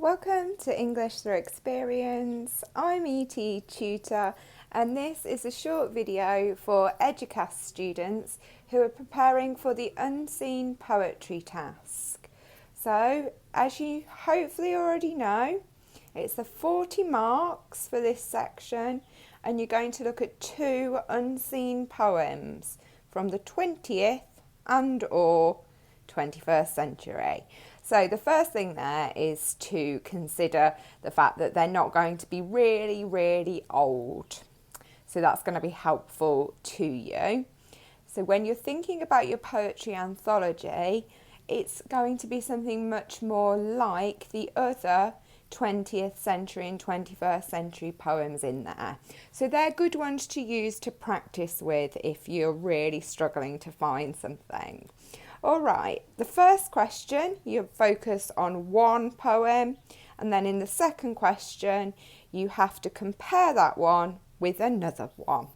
Welcome to English Through Experience. I'm ETETutor and this is a short video for Eduqas students who are preparing for the unseen poetry task. So, as you hopefully already know, it's the 40 marks for this section and you're going to look at two unseen poems from the 20th and or 21st century. So the first thing there is to consider the fact that they're not going to be really old. So that's going to be helpful to you. So when you're thinking about your poetry anthology, it's going to be something much more like the other 20th century and 21st century poems in there. So they're good ones to use to practice with if you're really struggling to find something. Alright, the first question, you focus on one poem, and then in the second question, you have to compare that one with another one.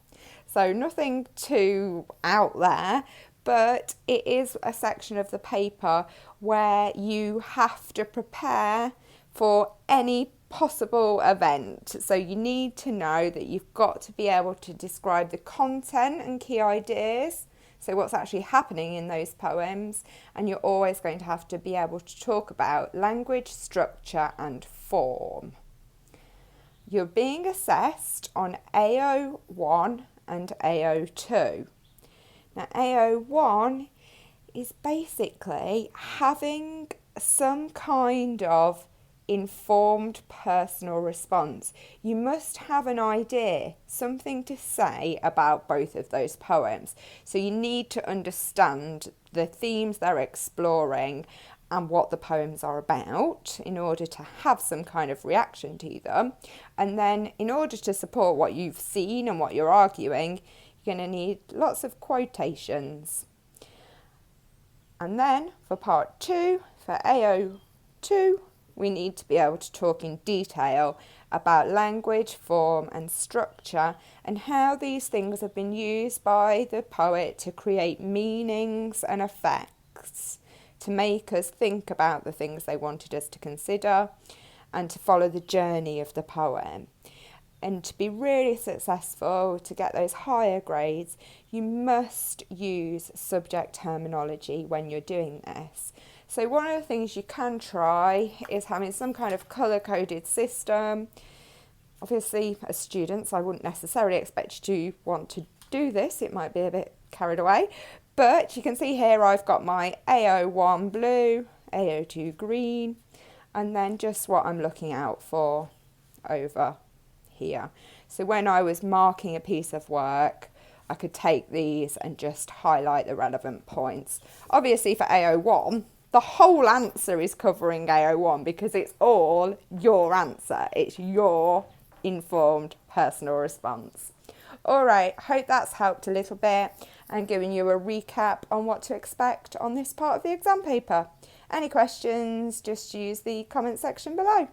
So nothing too out there, but it is a section of the paper where you have to prepare for any possible event. So you need to know that you've got to be able to describe the content and key ideas. So what's actually happening in those poems, and you're always going to have to be able to talk about language, structure and form. You're being assessed on AO1 and AO2. Now AO1 is basically having some kind of informed personal response. You must have an idea, something to say about both of those poems. So you need to understand the themes they're exploring and what the poems are about in order to have some kind of reaction to them. And then in order to support what you've seen and what you're arguing, you're going to need lots of quotations. And then for part 2, for AO2, we need to be able to talk in detail about language, form and structure and how these things have been used by the poet to create meanings and effects, to make us think about the things they wanted us to consider and to follow the journey of the poem. And to be really successful, to get those higher grades, you must use subject terminology when you're doing this. So one of the things you can try is having some kind of colour-coded system. Obviously, as students, I wouldn't necessarily expect you to want to do this. It might be a bit carried away. But you can see here I've got my AO1 blue, AO2 green, and then just what I'm looking out for over here. So when I was marking a piece of work, I could take these and just highlight the relevant points. Obviously for AO1, the whole answer is covering AO1 because it's all your answer. It's your informed personal response. All right, hope that's helped a little bit and given you a recap on what to expect on this part of the exam paper. Any questions, just use the comment section below.